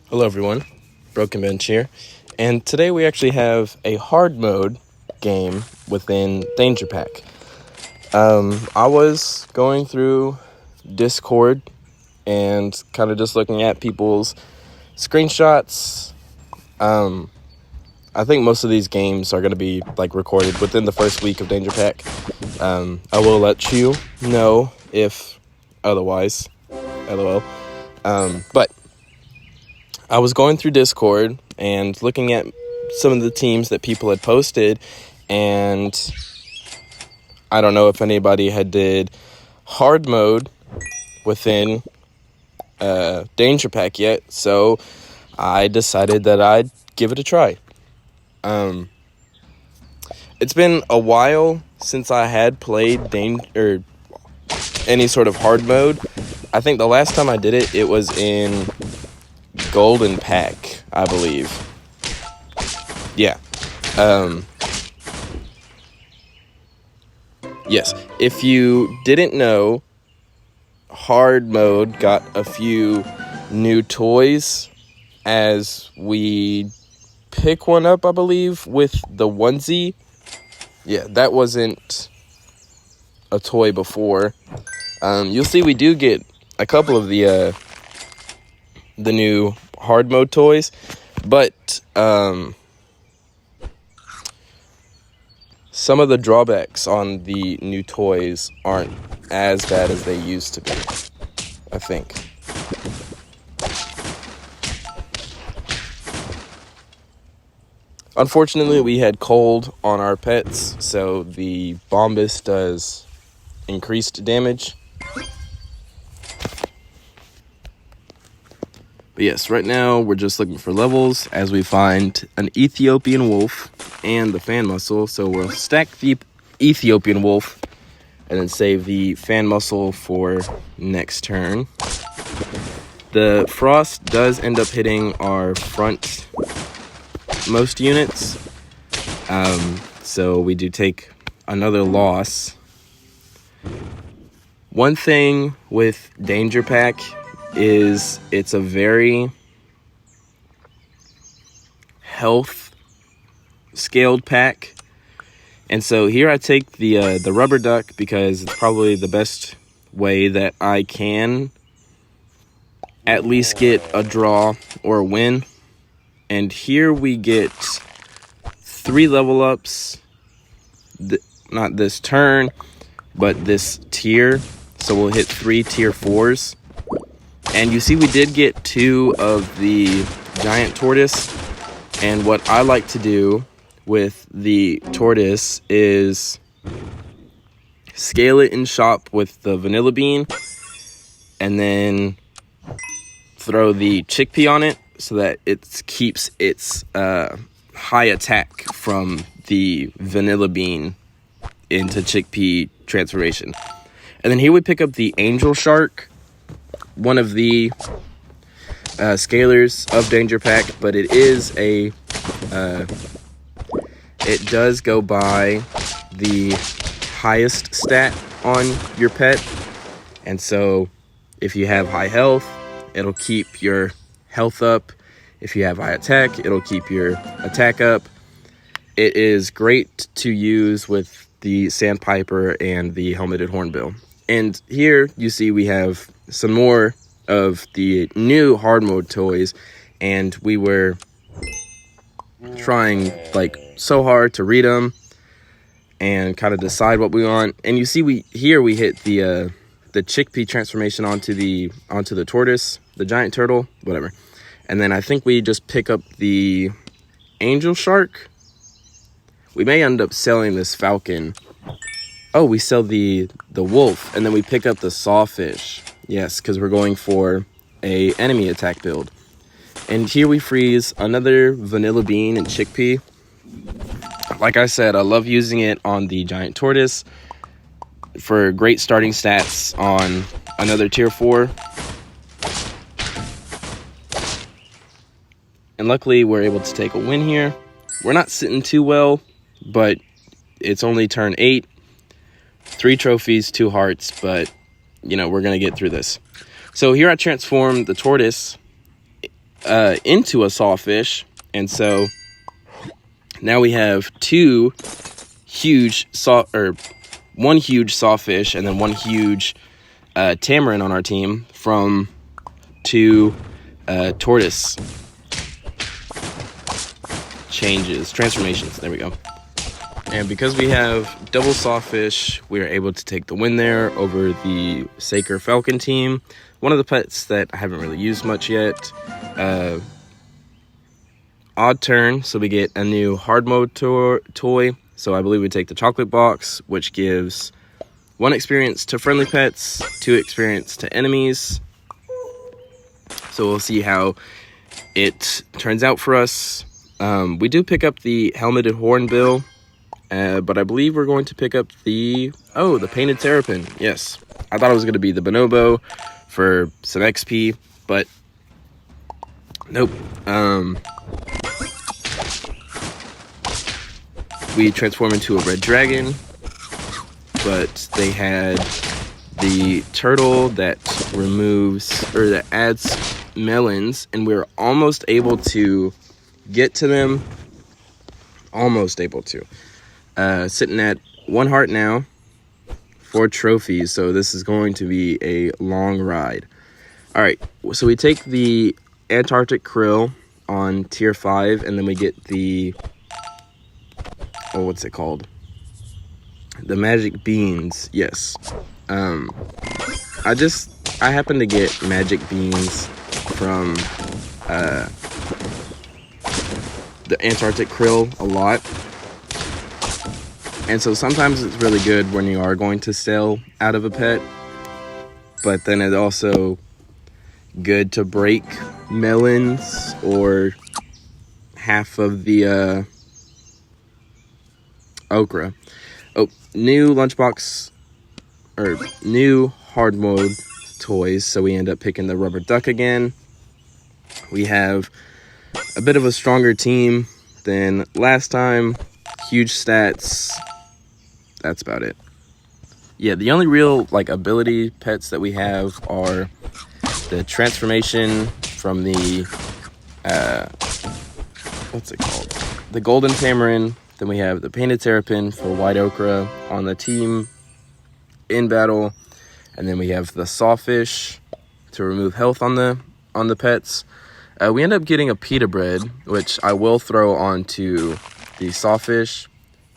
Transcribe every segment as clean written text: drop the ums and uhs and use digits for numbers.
Hello everyone, Broken Bench here, and today we actually have a hard mode game within Danger Pack. I was going through Discord and kind of just looking at people's screenshots. I think most of these games are going to be recorded within the first week of Danger Pack. I will let you know if otherwise, LOL. But I was going through Discord and looking at some of the teams that people had posted, and I don't know if anybody had did hard mode within Danger Pack yet, so I decided that I'd give it a try. It's been a while since I had played any sort of hard mode. I think the last time I did it, it was in Golden Pack, I believe. Yeah. Yes. If you didn't know, hard mode got a few new toys as we pick one up, I believe, with the onesie. Yeah, that wasn't a toy before. You'll see we do get a couple of the new hard mode toys, but some of the drawbacks on the new toys aren't as bad as they used to be, I think. Unfortunately, we had cold on our pets, so the Bombus does increased damage. But yes, right now we're just looking for levels as we find an Ethiopian wolf and the fan muscle. So we'll stack the Ethiopian wolf and then save the fan muscle for next turn. The frost does end up hitting our front most units, so we do take another loss. One thing with Danger Pack is it's a very health scaled pack, and so here I take the rubber duck because it's probably the best way that I can at least get a draw or a win. And here we get 3 level ups, not this turn, but this tier. So we'll hit 3 tier 4s. And you see we did get 2 of the giant tortoise. And what I like to do with the tortoise is scale it in shop with the vanilla bean and then throw the chickpea on it, so that it keeps its high attack from the vanilla bean into chickpea transformation. And then here we pick up the angel shark, one of the scalers of Danger Pack, but it is it does go by the highest stat on your pet. And so if you have high health, it'll keep your health up. If you have high attack, it'll keep your attack up. It is great to use with the Sandpiper and the Helmeted Hornbill. And here you see we have some more of the new hard mode toys, and we were trying so hard to read them and kind of decide what we want. And you see we hit the chickpea transformation onto the tortoise, the giant turtle, whatever. And then I think we just pick up the angel shark. We may end up selling this falcon. Oh, we sell the wolf, and then we pick up the sawfish. Yes, because we're going for a enemy attack build. And here we freeze another vanilla bean and chickpea. Like I said, I love using it on the giant tortoise for great starting stats on another tier 4. And luckily, we're able to take a win here. We're not sitting too well, but it's only turn 8. 3 trophies, 2 hearts, but, we're going to get through this. So here I transform the tortoise into a sawfish. And so now we have one huge sawfish and then one huge tamarin on our team from 2 tortoise transformations. There we go. And because we have double sawfish, we are able to take the win there over the Saker Falcon team. One of the pets that I haven't really used much yet. Odd turn, so we get a new hard mode toy. So I believe we take the chocolate box, which gives 1 experience to friendly pets, 2 experience to enemies. So we'll see how it turns out for us. We do pick up the helmeted hornbill. But I believe we're going to pick up the painted terrapin. Yes, I thought it was going to be the bonobo for some XP, but nope. We transform into a red dragon, but they had the turtle that adds melons, and we're almost able to get to them. Sitting at 1 heart now, 4 trophies, so this is going to be a long ride. All right, so we take the Antarctic krill on tier 5, and then we get the, what's it called? The magic beans, yes. I happen to get magic beans from the Antarctic krill a lot. And so sometimes it's really good when you are going to sell out of a pet, but then it's also good to break melons or half of the okra. New lunchbox, or new hard mode toys, so we end up picking the rubber duck again. We have a bit of a stronger team than last time, huge stats. That's about it. Yeah, the only real ability pets that we have are the transformation from the what's it called? The golden tamarin. Then we have the painted terrapin for white okra on the team in battle, and then we have the sawfish to remove health on the pets. We end up getting a pita bread, which I will throw onto the sawfish.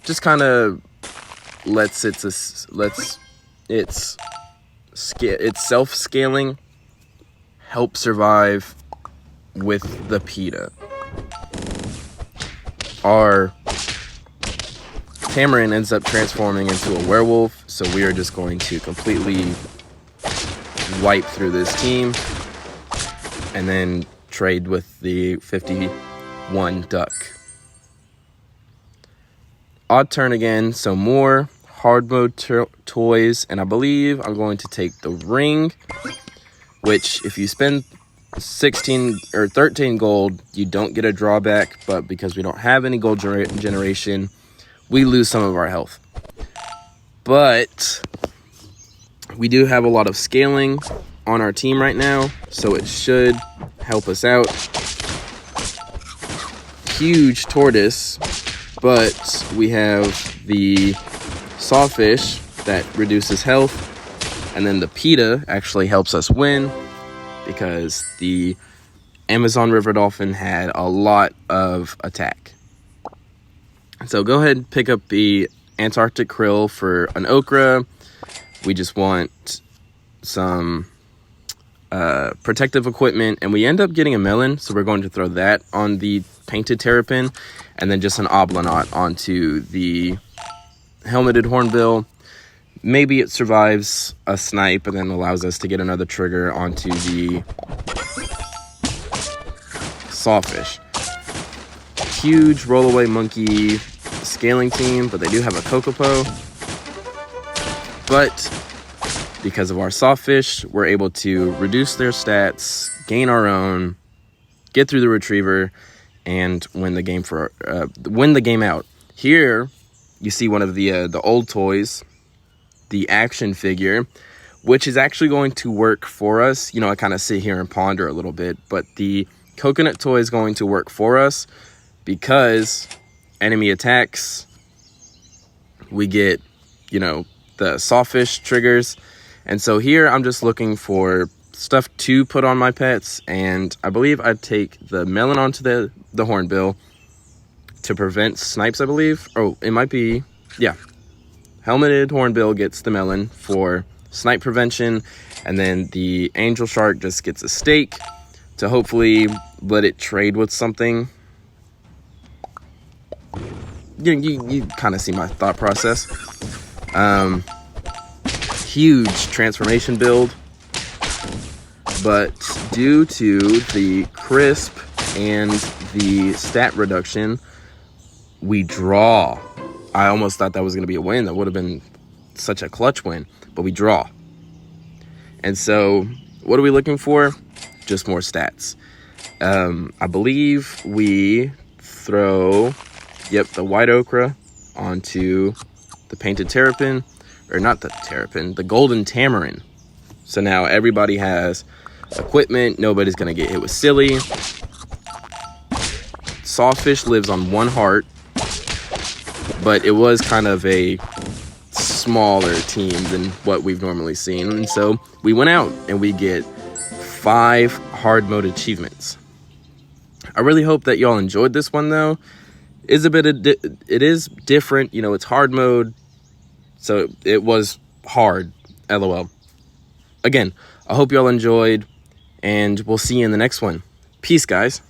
Just kind of lets its self-scaling help survive with the pita. Our tamarin ends up transforming into a werewolf, so we are just going to completely wipe through this team and then trade with the 51 duck. Odd turn again, so more hard mode toys, and I believe I'm going to take the ring, which if you spend 16 or 13 gold, you don't get a drawback, but because we don't have any gold generation, we lose some of our health. But we do have a lot of scaling on our team right now, so it should help us out. Huge tortoise, but we have the sawfish that reduces health, and then the pita actually helps us win because the Amazon River Dolphin had a lot of attack. So go ahead and pick up the Antarctic krill for an okra. We just want some protective equipment, and we end up getting a melon, so we're going to throw that on the painted terrapin, and then just an oblonot onto the helmeted hornbill. Maybe it survives a snipe and then allows us to get another trigger onto the sawfish. Huge rollaway monkey scaling team, but they do have a Kokopo. But because of our sawfish, we're able to reduce their stats, gain our own, get through the retriever, and win the game out. Here, you see one of the old toys, the action figure, which is actually going to work for us. I kind of sit here and ponder a little bit, but the Coconut Toy is going to work for us because enemy attacks, we get, you know, the Sawfish triggers. And so here I'm just looking for stuff to put on my pets, and I believe I'd take the melon onto the hornbill to prevent snipes, I believe. Oh, it might be, yeah. Helmeted hornbill gets the melon for snipe prevention, and then the angel shark just gets a stake to hopefully let it trade with something. You kind of see my thought process. Huge transformation build, but due to the crisp and the stat reduction, we draw. I almost thought that was going to be a win. That would have been such a clutch win, but we draw. And so what are we looking for? Just more stats. I believe we throw, the white ochre onto the painted terrapin, or not the terrapin, the golden tamarin. So now everybody has equipment. Nobody's going to get hit with silly. Sawfish lives on 1 heart, but it was kind of a smaller team than what we've normally seen. And so we went out and we get 5 hard mode achievements. I really hope that y'all enjoyed this one, though. It is different, you know, it's hard mode, so it was hard, LOL. Again, I hope y'all enjoyed, and we'll see you in the next one. Peace, guys.